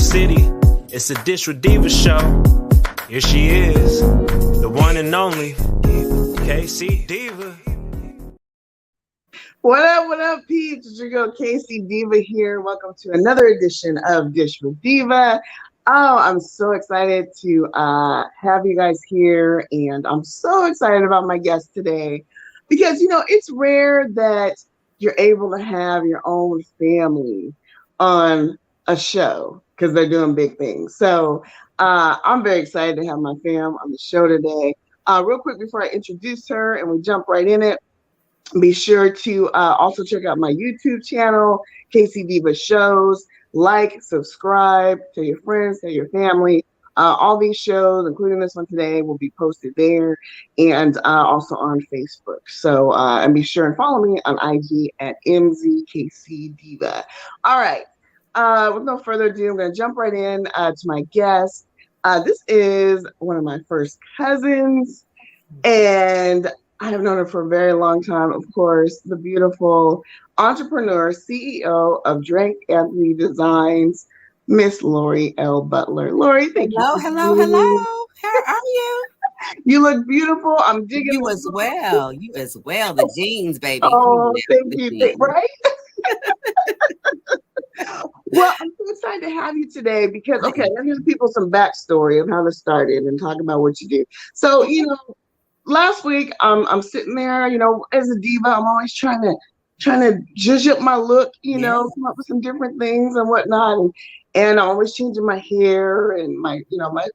city. It's a Dish with Deeva Show. Here she is, the one and only K-Cee Deeva. What up, peeps? It's your girl K-Cee Deeva here. Welcome to another edition of Dish with Deeva. Oh, I'm so excited to have you guys here, and I'm so excited about my guest today because, it's rare that you're able to have your own family on a show because they're doing big things. So I'm very excited to have my fam on the show today. Real quick before I introduce her and we jump right in it, be sure to also check out my YouTube channel, K-Cee Deeva Shows. Like, subscribe, tell your friends, tell your family. All these shows, including this one today, will be posted there and also on Facebook. So, and be sure and follow me on IG at MZKCDeeva. All right. With no further ado, I'm going to jump right in to my guest. This is one of my first cousins, and I have known her for a very long time, of course, the beautiful entrepreneur, CEO of Drake Anthony Designs, Miss Lori L. Butler. Lori, thank you. Hello. How are you? You look beautiful. I'm digging You as well. The jeans, baby. Oh, thank you. Right? Well, I'm so excited to have you today because, okay, I'm giving people some backstory of how this started and talk about what you do. So, last week, I'm sitting there, as a diva, I'm always trying to zhuzh up my look, come up with some different things and whatnot. And I'm always changing my hair and my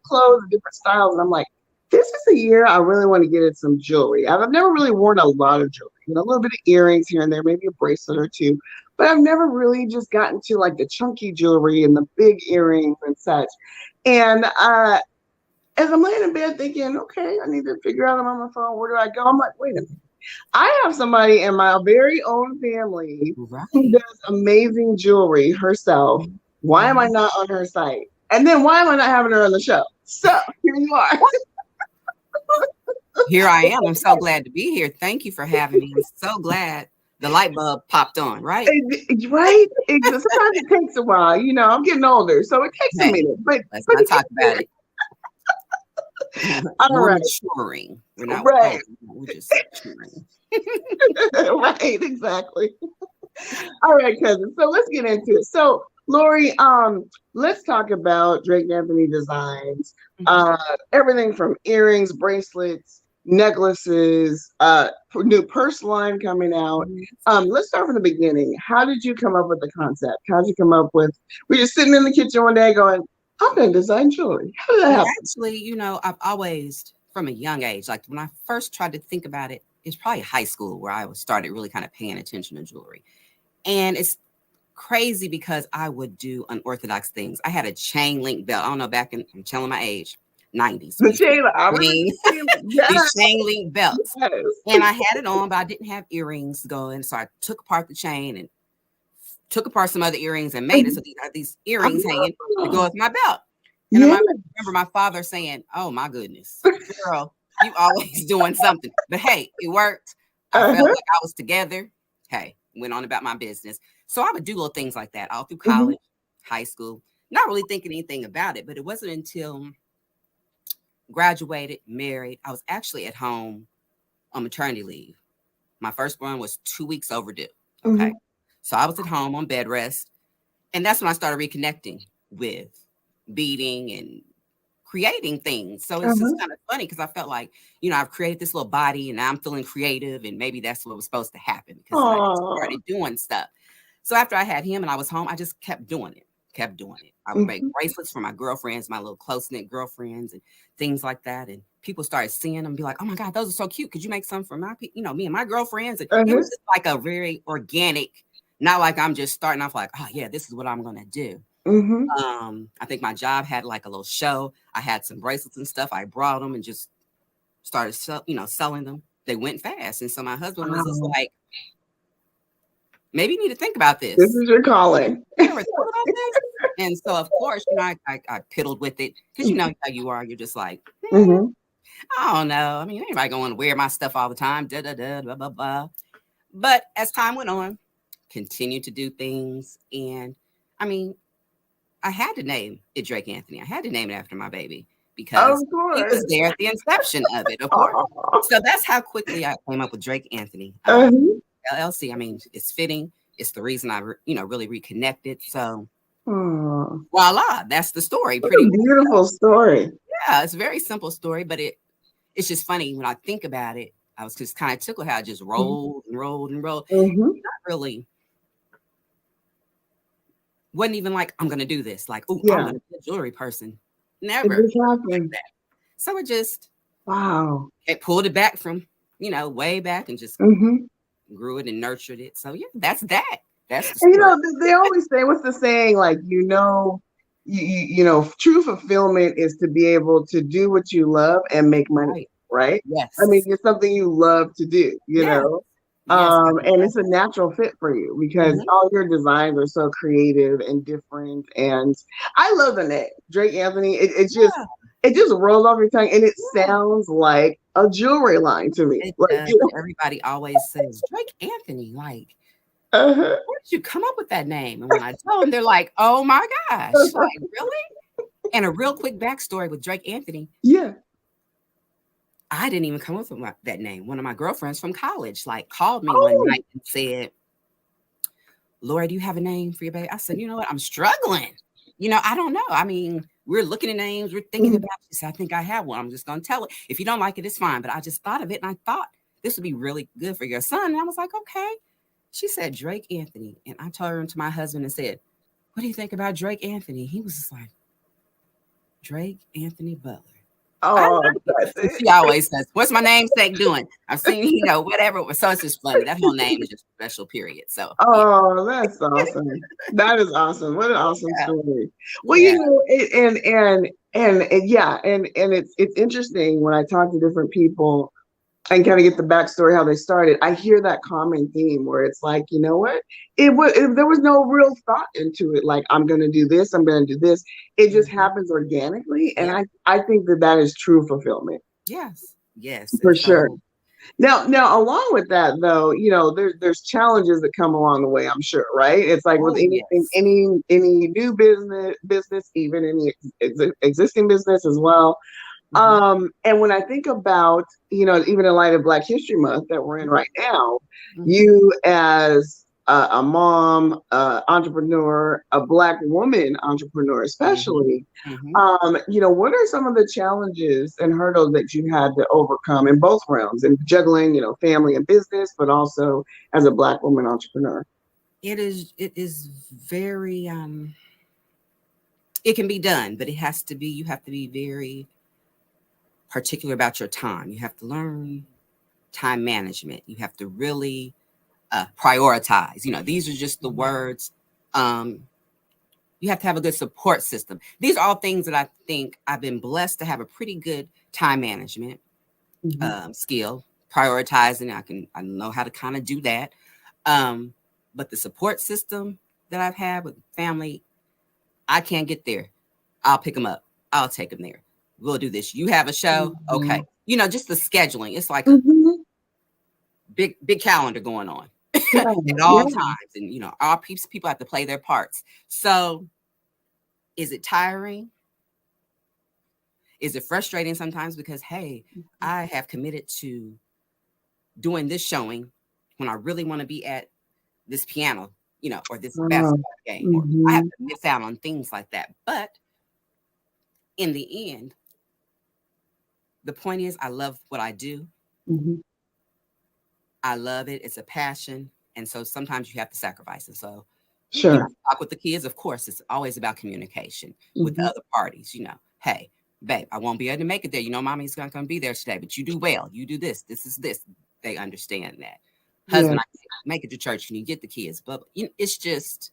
clothes and different styles. And I'm like, this is a year I really want to get into some jewelry. I've never really worn a lot of jewelry, a little bit of earrings here and there, maybe a bracelet or two. But I've never really just gotten to like the chunky jewelry and the big earrings and such. And as I'm laying in bed thinking, okay, I need to figure out I'm on my phone. Where do I go? I'm like, wait a minute. I have somebody in my very own family who does amazing jewelry herself. Why am I not on her site? And then why am I not having her on the show? So here you are. Here I am. I'm so glad to be here. Thank you for having me. I'm so glad the light bulb popped on, right? Right? Sometimes it takes a while. I'm getting older, so it takes a minute. But let's not talk about it. We're maturing. We're not right. We're just maturing. Right, exactly. All right, cousin. So let's get into it. So, Lori, let's talk about Drake Anthony Designs. Everything from earrings, bracelets, necklaces, new purse line coming out. Let's start from the beginning. How did you come up with the concept? How did you come up with? We're just sitting in the kitchen one day going, I'm going to design jewelry. How did that happen? Actually, I've always, from a young age, like when I first tried to think about it, it's probably high school where I started really kind of paying attention to jewelry. And it's crazy because I would do unorthodox things. I had a chain link belt. I don't know, I'm telling my age, 90s. The chain link belts. Yes. And I had it on, but I didn't have earrings going. So I took apart the chain and took apart some other earrings and made it so these earrings hanging to go with my belt. And I remember my father saying, oh my goodness, girl, you always doing something. But hey, it worked. I felt like I was together. Hey, went on about my business. So I would do little things like that all through college, high school, not really thinking anything about it. But it wasn't until graduated, married, I was actually at home on maternity leave. My firstborn was 2 weeks overdue. Okay. So I was at home on bed rest. And that's when I started reconnecting with beading and creating things. So it's just kind of funny because I felt like, I've created this little body and now I'm feeling creative and maybe that's what was supposed to happen because I started doing stuff. So after I had him and I was home, I just kept doing it. I would make bracelets for my girlfriends, my little close-knit girlfriends and things like that. And people started seeing them and be like, oh my God, those are so cute. Could you make some for my, me and my girlfriends? And it was just like a very organic, not like I'm just starting off like, oh yeah, this is what I'm going to do. I think my job had like a little show. I had some bracelets and stuff. I brought them and just started, selling them. They went fast. And so my husband was just like, maybe you need to think about this. This is your calling. And so, of course, I piddled with it because you know how you are. You're just like, I don't know. I mean, anybody going to wear my stuff all the time? Blah, blah, blah. But as time went on, continued to do things. And I mean, I had to name it Drake Anthony. I had to name it after my baby Of because he course. was there at the inception of it, of course. So that's how quickly I came up with Drake Anthony. LLC. I mean, it's fitting. It's the reason I, really reconnected. So, voila, that's the story. Pretty beautiful story. Yeah, it's a very simple story, but it's just funny when I think about it. I was just kind of tickled how I just rolled and rolled and rolled. Not really. Wasn't even like, I'm going to do this. Like, oh, I'm going to be a jewelry person. Never. So it just, wow. It pulled it back from, way back and just grew it and nurtured it. So yeah, that's that. That's the story. And, they always say, what's the saying? Like, true fulfillment is to be able to do what you love and make money, right? Yes. I mean, it's something you love to do, know? And it's a natural fit for you because all your designs are so creative and different. And I love the name Drake Anthony. It just rolls off your tongue and it sounds like a jewelry line to me. Everybody always says Drake Anthony, like, where did you come up with that name? And when I tell them, they're like, oh my gosh, like, really? And a real quick backstory with Drake Anthony. Yeah. I didn't even come up with that name. One of my girlfriends from college called me one night and said, Lori, do you have a name for your baby? I said, you know what? I'm struggling. I don't know. I mean, we're looking at names. We're thinking about it. So I think I have one. I'm just going to tell it. If you don't like it, it's fine. But I just thought of it and I thought this would be really good for your son. And I was like, okay. She said, Drake Anthony. And I turned to my husband and said, what do you think about Drake Anthony? He was just like, Drake Anthony Butler. Oh, she always says, what's my namesake doing? I've seen, whatever. So it's just funny. That whole name is just special, period. So that's awesome. That is awesome. What an awesome story. Well, it's interesting when I talk to different people and kind of get the backstory how they started. I hear that common theme where it's like, you know what? There was no real thought into it. Like, I'm going to do this. I'm going to do this. It just happens organically. And I think that is true fulfillment. Yes. For sure. Now, along with that, though, there's challenges that come along the way, I'm sure, right? It's like with anything, any new business, even any existing business as well. And when I think about, even in light of Black History Month that we're in right now, you as a mom, entrepreneur, a Black woman entrepreneur, especially, what are some of the challenges and hurdles that you had to overcome in both realms and juggling, family and business, but also as a Black woman entrepreneur? It is very, it can be done, but you have to be very particular about your time. You have to learn time management. You have to really prioritize. These are just the words. You have to have a good support system. These are all things that I think I've been blessed to have a pretty good time management skill. Prioritizing, I know how to kind of do that. But the support system that I've had with family, I can't get there. I'll pick them up. I'll take them there. We'll do this. You have a show? Okay. Just the scheduling. It's like a big calendar going on at all times. And, all people have to play their parts. So is it tiring? Is it frustrating sometimes? Because, hey, I have committed to doing this showing when I really want to be at this piano, or this basketball game. Or I have to miss out on things like that. But in the end, the point is, I love what I do. I love it. It's a passion. And so sometimes you have to sacrifice. And so talk with the kids. Of course, it's always about communication with the other parties. Hey, babe, I won't be able to make it there. Mommy's not going to be there today, but you do well. You do this. This is this. They understand that. Husband, I can't make it to church. Can you get the kids? But it's just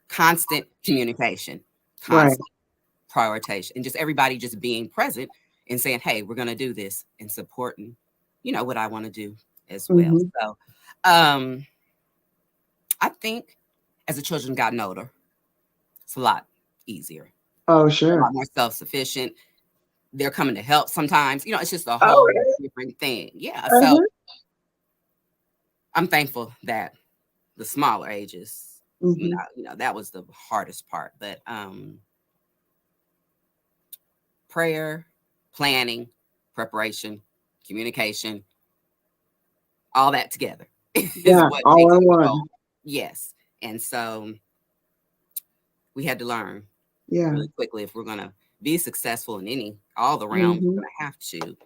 constant communication, constant prioritization, and just everybody just being present and saying, hey, we're going to do this, and supporting, what I want to do as well. So I think as the children gotten older, it's a lot easier. Oh, sure. A lot more self-sufficient. They're coming to help sometimes. It's just a whole different thing. Yeah. So I'm thankful that the smaller ages You know, that was the hardest part. But prayer, planning, preparation, communication, all that together is what all makes in it one. go. Yes. And so we had to learn really quickly if we're going to be successful in all the realms, we're going to have to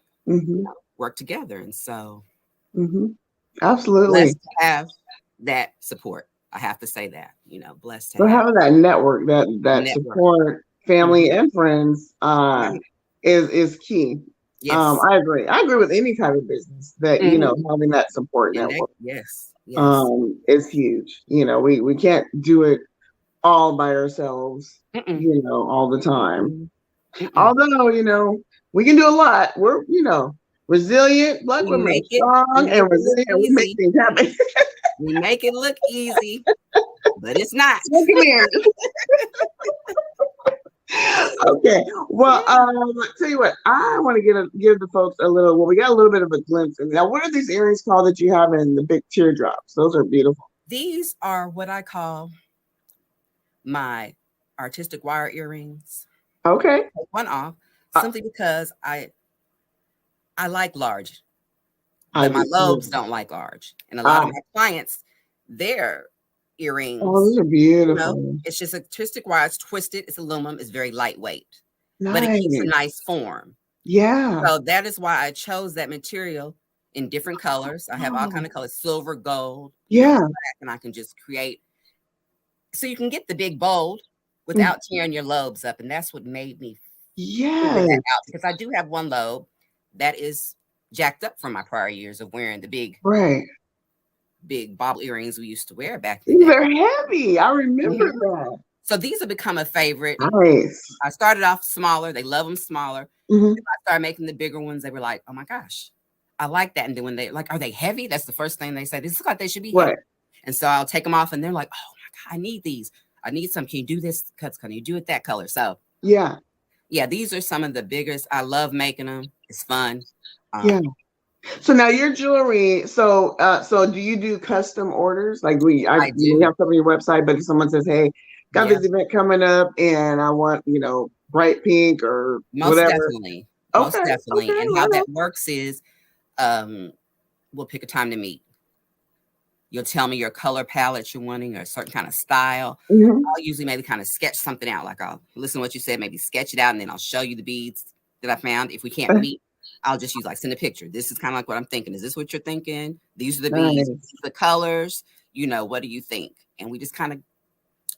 work together. And so absolutely blessed to have that support. I have to say that, you know, blessed to so have having that network, that support, family and friends is key. Yes. I agree with any type of business that you know, having that support network is huge. You know, we can't do it all by ourselves, you know, all the time. Although, you know, we can do a lot. We're, you know, resilient, black women are strong and resilient. We make things happen. We make it look easy, but it's not. Okay. Well, tell you what, I want to give the folks a little. Well, we got a little bit of a glimpse. Now, what are these earrings called that you have in the big teardrops? Those are beautiful. These are what I call my artistic wire earrings. Okay. Take one off simply because I like large, but my lobes don't like large, and a lot of my clients, their earrings. Oh, those are beautiful. You know, it's just artistic wire. It's twisted. It's aluminum. It's very lightweight, but it keeps a nice form. Yeah. So that is why I chose that material in different colors. I have all kind of colors: silver, gold, black, and I can just create. So you can get the big bold without tearing your lobes up, and that's what made me figure that out, because I do have one lobe that is jacked up from my prior years of wearing the big bobble earrings we used to wear back then. They're heavy. I remember that. So these have become a favorite. Nice. I started off smaller. They love them smaller. If I started making the bigger ones, they were like, oh my gosh, I like that. And then when they like, are they heavy? That's the first thing they say. This looks like they should be heavy. And so I'll take them off and they're like, oh my God, I need these. I need some. Can you do this? Cuts, can you do it that color? So yeah, these are some of the biggest. I love making them. It's fun. So now your jewelry. So do you do custom orders? Like we have something on your website, but if someone says, "Hey, got this event coming up, and I want bright pink or whatever." Definitely. Most definitely. And how that works is, we'll pick a time to meet. You'll tell me your color palette you're wanting or a certain kind of style. I'll usually maybe kind of sketch something out. Like I'll listen to what you said, maybe sketch it out, and then I'll show you the beads that I found. If we can't meet, I'll just use send a picture. This is kind of like what I'm thinking. Is this what you're thinking? These are the beads, the colors. You know, what do you think? And we just kind of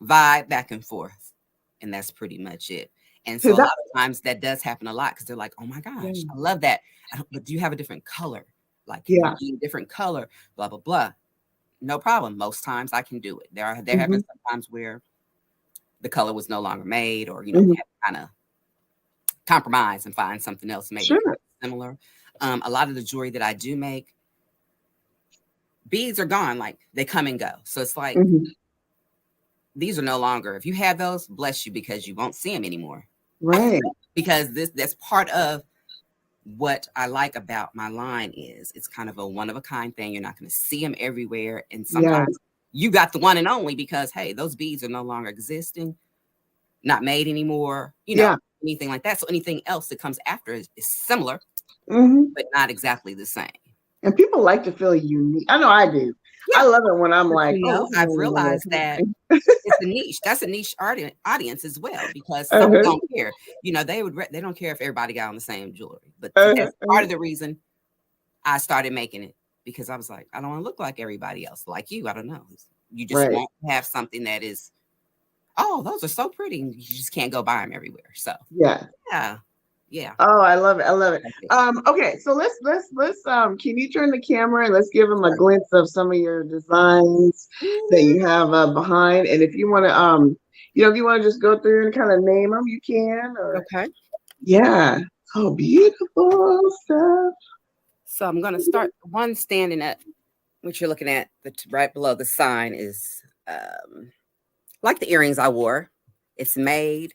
vibe back and forth. And that's pretty much it. And so a lot of times that does happen a lot because they're like, oh my gosh, I love that. But do you have a different color? Like, a different color, blah, blah, blah. No problem. Most times I can do it. There have been some times where the color was no longer made, or we had to kind of compromise and find something else maybe similar. A lot of the jewelry that I do make, beads are gone. Like they come and go. So it's like these are no longer. If you have those, bless you, because you won't see them anymore. Right. Because that's part of what I like about my line is it's kind of a one of a kind thing. You're not going to see them everywhere. And sometimes you got the one and only because, hey, those beads are no longer existing, not made anymore, anything like that. So anything else that comes after is similar, but not exactly the same. And people like to feel unique. I know I do. I love it when I'm like, I've realized that it's a niche. That's a niche audience as well, because some don't care. They don't care if everybody got on the same jewelry. But that's part of the reason I started making it, because I was like, I don't want to look like everybody else, like you. I don't know. You just want to have something that is, oh, those are so pretty. You just can't go buy them everywhere. So yeah. Oh, I love it. Okay, so let's can you turn the camera and let's give them a glimpse of some of your designs that you have behind, and if you want to just go through and kind of name them, you can. Oh, beautiful stuff. So I'm gonna start one standing up, which you're looking at right below the sign is like the earrings I wore. It's made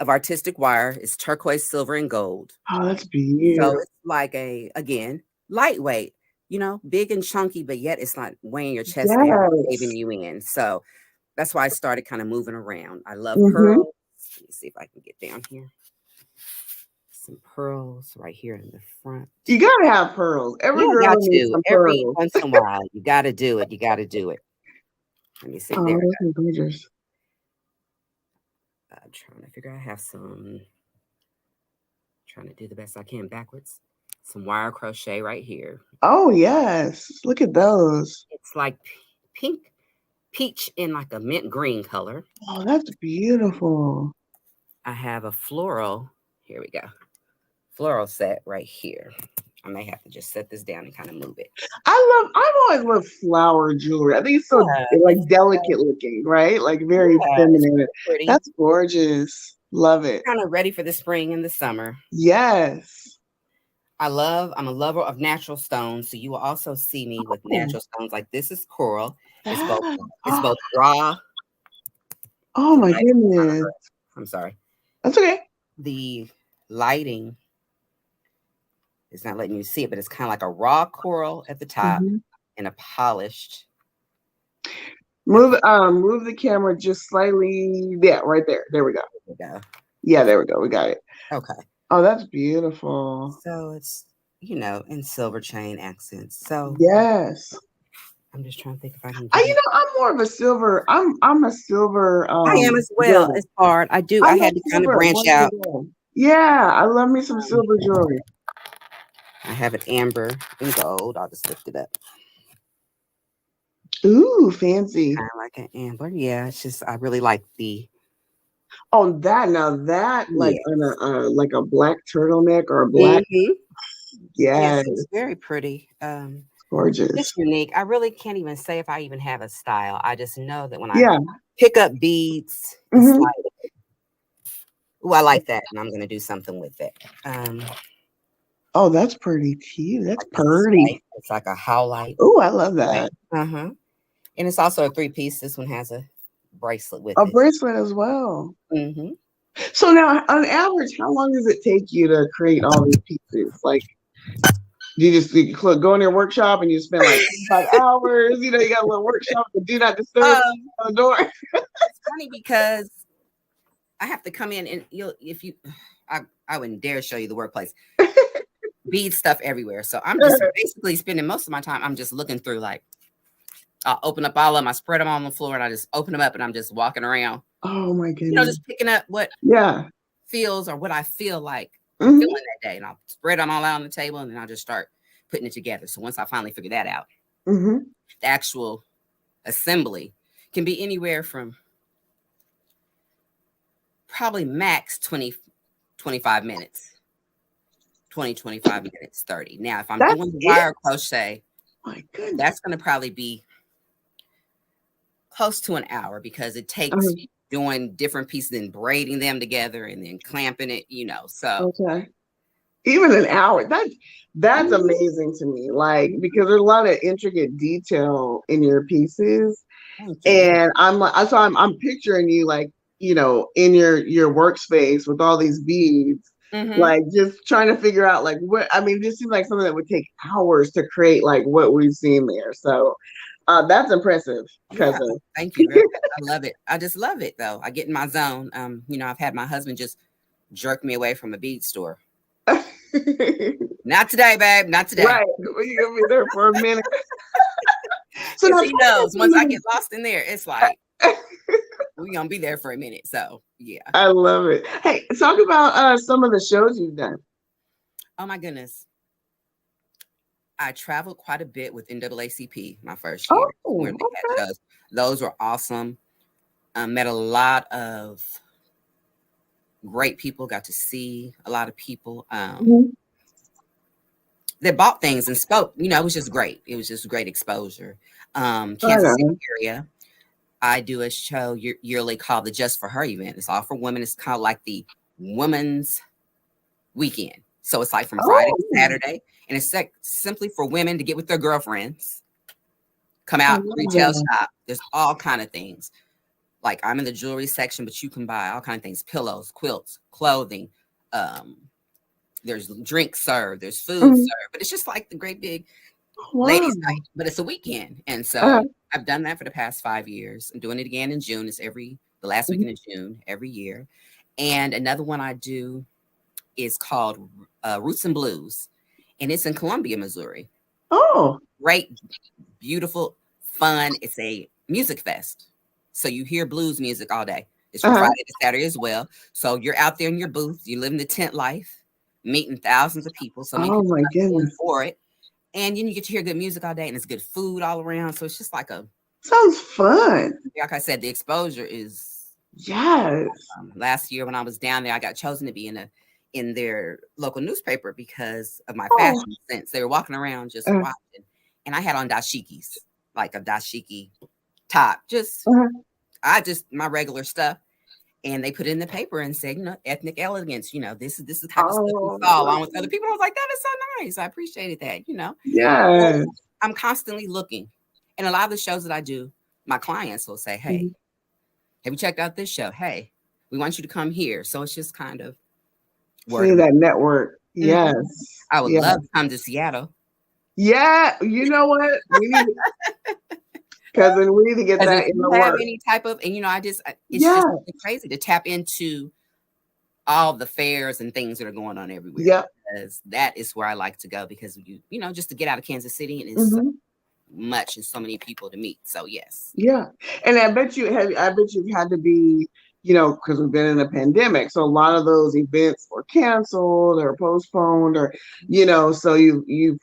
of artistic wire. It's turquoise, silver, and gold. Oh, that's beautiful. So it's like again, lightweight, big and chunky, but yet it's not weighing your chest down, saving you in. So that's why I started kind of moving around. I love Mm-hmm. pearls. Let me see if I can get down here. Some pearls right here in the front. You gotta have pearls. Every Yeah, girl got needs to. some Every pearls. once in a while, you got to do it. You got to do it. Let me see. Oh, There we those are gorgeous. go. I'm trying to figure out. I have some. Trying to do the best I can backwards. Some wire crochet right here. Oh yes, look at those. It's like pink, peach in like a mint green color. Oh, that's beautiful. I have a floral. Here we go. Floral set right here. I may have to just set this down and kind of move it. I've always loved flower jewelry. I think it's so like delicate looking, right? Like very feminine. Pretty. That's gorgeous. Love it. Kind of ready for the spring and the summer. Yes. I'm a lover of natural stones. So you will also see me with natural stones. Like this is coral. It's both raw. Oh my goodness. I'm sorry. That's okay. The lighting is not letting you see it, but it's kind of like a raw coral at the top and a polished. Move the camera just slightly. Yeah, right there. There we go. Yeah, there we go. We got it. Okay. Oh, that's beautiful. So it's, in silver chain accents. So yes. I'm just trying to think if I can. I'm more of a silver. I'm a silver. I am as well. Girl. It's hard. I had to kind of branch out. Yeah, I love me some silver jewelry. I have an amber and gold. I'll just lift it up. Ooh, fancy. Kind of like an amber. Yeah, it's just I really like the. Oh, that like on like a black turtleneck or a black. Yes, it's very pretty. Gorgeous. It's unique. I really can't even say if I even have a style. I just know that when I pick up beads, it's like, ooh, I like that, and I'm going to do something with it. Oh, that's pretty cute. That's pretty. It's like a howlite. Oh, I love that. And it's also a 3-piece. This one has a bracelet with a bracelet as well. Mm-hmm. So now, on average, how long does it take you to create all these pieces? Like, you go in your workshop and you spend like 5 hours. You got a little workshop to do not disturb on the door. It's funny because I have to come in and I wouldn't dare show you the workplace. Bead stuff everywhere. So I'm just basically spending most of my time. I'm just looking through, like, I'll open up all of them. I spread them on the floor and I just open them up and I'm just walking around. Oh my goodness. Just picking up what feels or what I feel like I'm feeling that day. And I'll spread them all out on the table and then I'll just start putting it together. So once I finally figure that out, the actual assembly can be anywhere from probably max 20, 25 minutes. 20, 25 minutes, 30. Now, if I'm doing wire crochet, my goodness, that's going to probably be close to an hour because it takes doing different pieces and braiding them together and then clamping it, so. Okay. Even an hour. That's amazing to me. Like, because there's a lot of intricate detail in your pieces. And I'm picturing you like, in your workspace with all these beads. Like just trying to figure out like this seems like something that would take hours to create like what we've seen there. So that's impressive. Thank you very much. I love it. I just love it though. I get in my zone. I've had my husband just jerk me away from a bead store. Not today, babe. Not today. Right. You're gonna be there for a minute. So he knows once I get lost in there, it's like we're gonna be there for a minute. So yeah. I love it. Hey, talk about some of the shows you've done. Oh my goodness. I traveled quite a bit with NAACP my first year. Where they had shows. Those were awesome. Met a lot of great people, got to see a lot of people. They bought things and spoke. It was just great. It was just great exposure. Kansas City area. I do a show yearly called the Just for Her event. It's all for women. It's kind of like the women's weekend. So it's like from Friday to Saturday. And it's simply for women to get with their girlfriends, come out, retail shop. There's all kind of things. Like I'm in the jewelry section, but you can buy all kind of things, pillows, quilts, clothing. There's drinks served, there's food served. But it's just like the great big ladies' night. But it's a weekend. And so I've done that for the past 5 years. I'm doing it again in June. It's the last weekend of June every year. And another one I do is called Roots and Blues, and it's in Columbia, Missouri. Oh, Great, beautiful, fun. It's a music fest. So you hear blues music all day. It's from Friday to Saturday as well. So you're out there in your booth. You live in the tent life, meeting thousands of people. So oh my goodness, for it. And you get to hear good music all day, and it's good food all around. So it's just like sounds fun. Like I said, the exposure is last year when I was down there, I got chosen to be in their local newspaper because of my fashion sense. They were walking around just watching, and I had on dashikis, like a dashiki top, just my regular stuff. And they put it in the paper and said, ethnic elegance, this is the type of stuff you saw along with other people. I was like, that is so nice. I appreciated that, Yeah. So I'm constantly looking. And a lot of the shows that I do, my clients will say, hey, have you checked out this show? Hey, we want you to come here. So it's just kind of see that network. Yes. I would love to come to Seattle. Yeah. You know what? We need cousin, we need to get that in the work. Any type of, and it's just crazy to tap into all the fairs and things that are going on everywhere. Yeah, because that is where I like to go because just to get out of Kansas City and it's so much and so many people to meet. So yes, and I bet you've had to be, because we've been in a pandemic, so a lot of those events were canceled or postponed, or so you've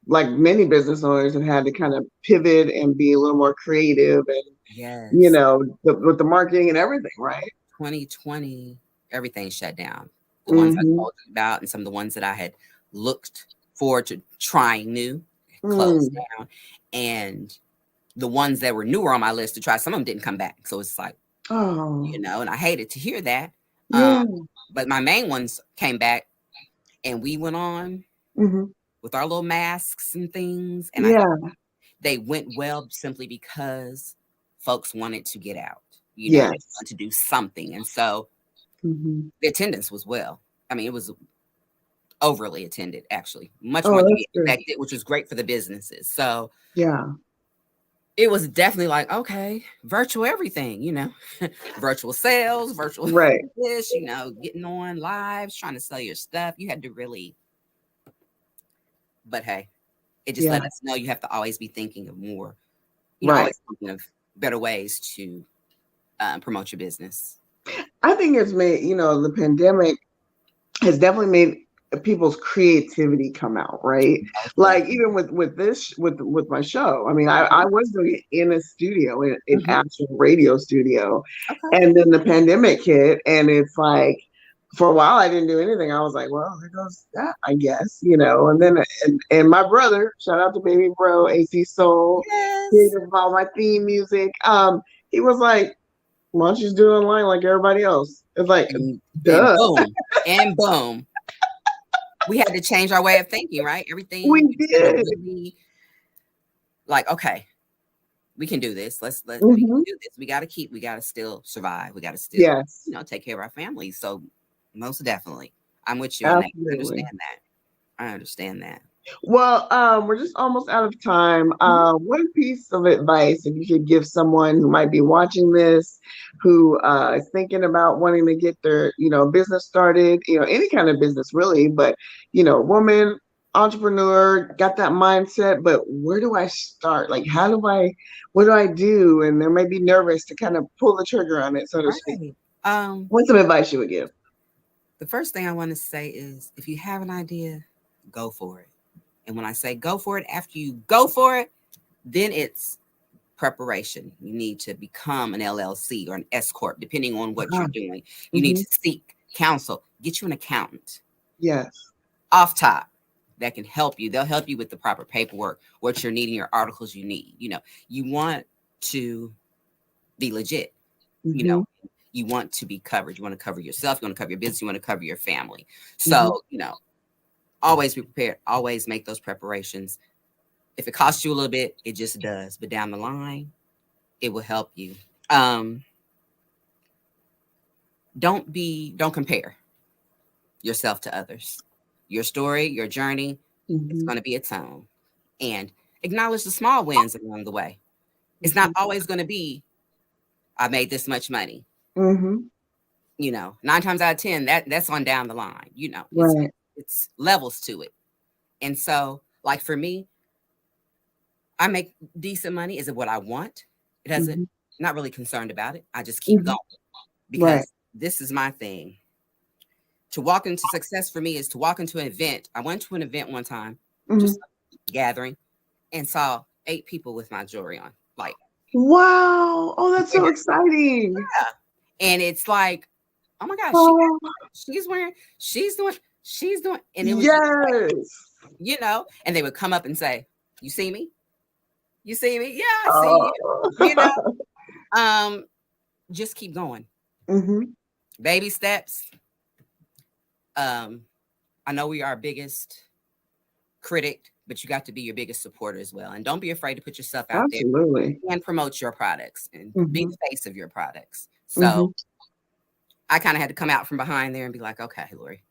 like many business owners have had to kind of pivot and be a little more creative and with the marketing and everything, right? 2020, everything shut down. The ones I told you about and some of the ones that I had looked forward to trying new closed down, and the ones that were newer on my list to try, some of them didn't come back. So it's like, and I hated to hear that. But my main ones came back, and we went on with our little masks and things. And they went well simply because folks wanted to get out, they wanted to do something. And so the attendance was it was overly attended, actually, much more than we expected, which was great for the businesses. So it was definitely like, okay, virtual everything, virtual sales, virtual this, getting on lives, trying to sell your stuff. You had to really, but hey, it just let us know you have to always be thinking of more, always thinking of better ways to promote your business. I think it's made, the pandemic has definitely made people's creativity come out, right? Like even with my show. I mean, I was doing it in a studio, in actual radio studio, and then the pandemic hit, and it's like for a while I didn't do anything. I was like, well, there goes that, I guess, and then and my brother, shout out to baby bro, AC Soul, created all my theme music. He was like, why don't you just do it online like everybody else? It's like, duh. And boom. We had to change our way of thinking, right? Everything we did. Really, like, okay, we can do this. Let's we can do this. We got to still survive. We got to still, take care of our families. So most definitely, I'm with you. I understand that. Well, we're just almost out of time. One piece of advice, if you could give someone who might be watching this, who is thinking about wanting to get their, business started, any kind of business really, but, woman, entrepreneur, got that mindset, but where do I start? Like, what do I do? And they may be nervous to kind of pull the trigger on it, so to speak. What's some advice you would give? The first thing I want to say is, if you have an idea, go for it. And when I say go for it, after you go for it, then it's preparation. You need to become an LLC or an S Corp, depending on what you're doing. You need to seek counsel, get you an accountant. Yes. Off top, that can help you. They'll help you with the proper paperwork, what you're needing, your articles you need. You want to be legit. You want to be covered. You want to cover yourself. You want to cover your business. You want to cover your family. So, always be prepared. Always make those preparations. If it costs you a little bit, it just does. But down the line, it will help you. Don't compare yourself to others. Your story, your journey, it's going to be its own. And acknowledge the small wins along the way. It's not always going to be, I made this much money. Mm-hmm. 9 times out of 10, that's on down the line. Right. It's levels to it. And so, like for me, I make decent money. Is it what I want? It doesn't. Not really concerned about it. I just keep going because this is my thing. To walk into success for me is to walk into an event. I went to an event one time, just gathering, and saw 8 people with my jewelry on. Like, wow! Oh, that's so exciting. Yeah, and it's like, oh my gosh, she's doing, and it was like, and they would come up and say, "You see me? You see me? Yeah, I see you." Just keep going. Baby steps. I know we are our biggest critic, but you got to be your biggest supporter as well. And don't be afraid to put yourself out there and promote your products and be the face of your products. So I kind of had to come out from behind there and be like, okay, Lori,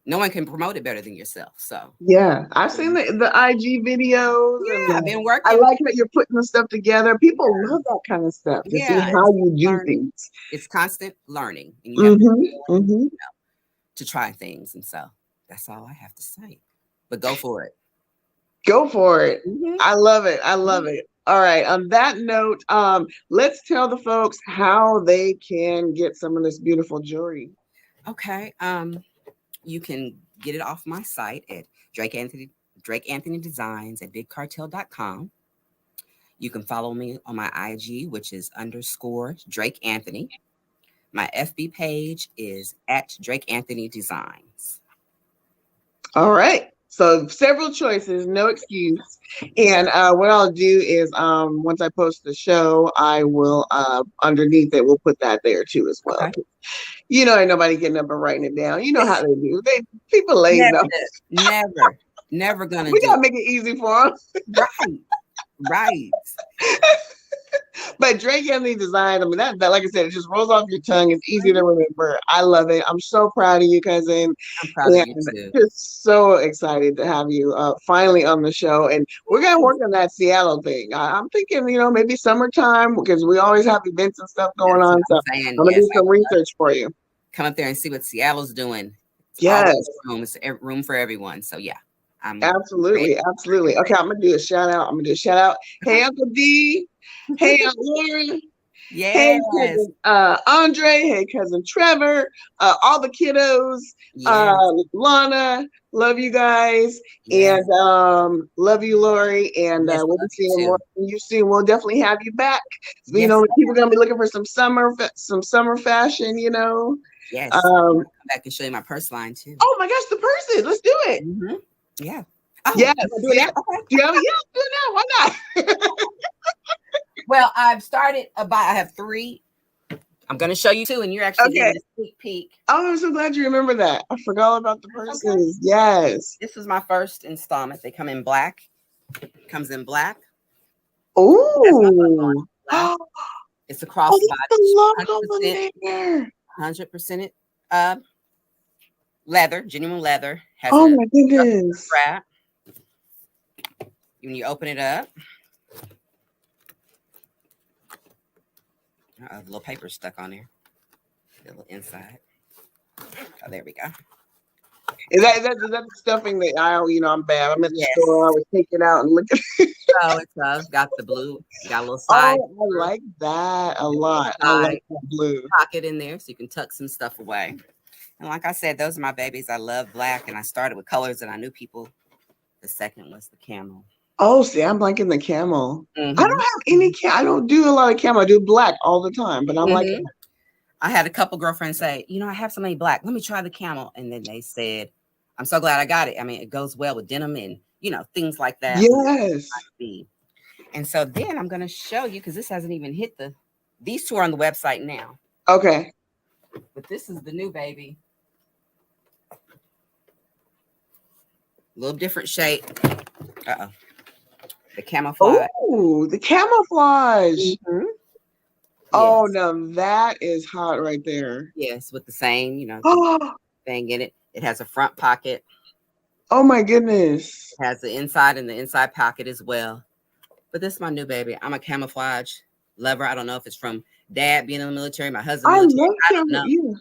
no one can promote it better than yourself. So yeah, I've seen the IG videos. Yeah, I've been working. I like how you're putting the stuff together. People love that kind of stuff to see how you do things. It's constant learning, and you have to, to try things. And so that's all I have to say. But go for it. Go for it. I love it. I love it. All right. On that note, let's tell the folks how they can get some of this beautiful jewelry. Okay. You can get it off my site at Drake Anthony Designs at bigcartel.com. You can follow me on my IG, which is _Drake Anthony. My FB page is at Drake Anthony Designs. All right. So several choices, no excuse. And what I'll do is once I post the show, I will underneath it, we'll put that there too as well. Okay. Ain't nobody getting up and writing it down. You know how they do. People lazy. Never gonna we gotta make it easy for them. Right. But Drake Anthony Design, I mean, that like I said, it just rolls off your tongue. It's easy to remember. I love it. I'm so proud of you, cousin. I'm proud of you too. Just so excited to have you finally on the show. And we're going to work on that Seattle thing. I'm thinking, maybe summertime, because we always have events and stuff going on. So I'm going to do some research for you. Come up there and see what Seattle's doing. Yes. It's room for everyone. So, yeah. Absolutely. Okay, I'm going to do a shout out. Hey, Uncle D. Hey, Aunt Laura. Yes. Hey, cousin Andre. Hey, cousin Trevor. All the kiddos. Yes. Lana. Love you guys. Yes. And love you, Lori. And we'll be seeing more from you soon. We'll definitely have you back. Yes. People are going to be looking for some summer fashion, Yes. Come back and show you my purse line, too. Oh, my gosh, the purses. Let's do it. Yeah. Oh, yes. Do it now. Do it now. Why not? Well, I've started I have 3. I'm going to show you 2, and you're actually getting a sneak peek. Oh, I'm so glad you remember that. I forgot all about the purses. Okay. Yes. This was my first installment. They come in black. Comes in black. Oh. It's a crossbody. 100% leather, genuine leather. Has my goodness. Strap. When you open it up, a little paper stuck on there. A little inside. Oh, there we go. Is that the stuffing that I'm bad. I'm at the store. I would take it out and look at it. Oh, it's got the blue. Got a little side. Oh, I like that a lot. I like that blue pocket in there, so you can tuck some stuff away. And like I said, those are my babies. I love black, and I started with colors that I knew people. The second was the camel. Oh, see, I'm liking the camel. I don't have any I don't do a lot of camel. I do black all the time, but I'm liking it. I had a couple girlfriends say, I have so many black. Let me try the camel. And then they said, I'm so glad I got it. I mean, it goes well with denim and, things like that. Yes. And so then I'm going to show you, because this hasn't even hit these 2 are on the website now. Okay. But this is the new baby. A little different shape. Uh-oh. The camouflage. Oh, the camouflage. Oh, now that is hot right there. Yes, with the same, thing in it. It has a front pocket. Oh, my goodness. It has the inside and the inside pocket as well. But this is my new baby. I'm a camouflage lover. I don't know if it's from dad being in the military, my husband I military. love I don't know. you.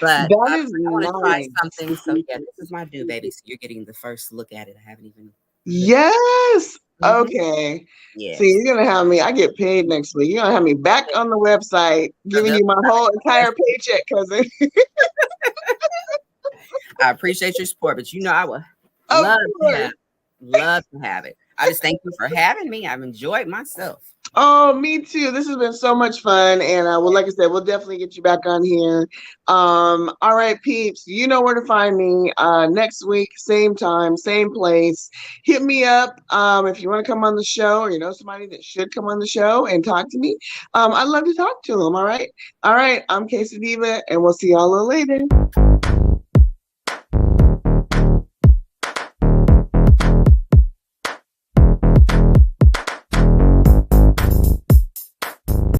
But That I is want to try nice. something. So yeah, this is my new baby. So you're getting the first look at it. I haven't even. Yes. Mhm. Okay. Yes. See, you're gonna have me. I get paid next week. You're gonna have me back on the website, giving you my whole entire paycheck, cousin. I appreciate your support, but you know I would Of love to have it. I just thank you for having me. I've enjoyed myself. Oh, me too. This has been so much fun. And well, like I said, we'll definitely get you back on here. All right, peeps, you know where to find me. Next week, same time, same place. Hit me up if you want to come on the show, or you know somebody that should come on the show and talk to me. I'd love to talk to them. All right. I'm K-Cee Deeva, and we'll see y'all a little later.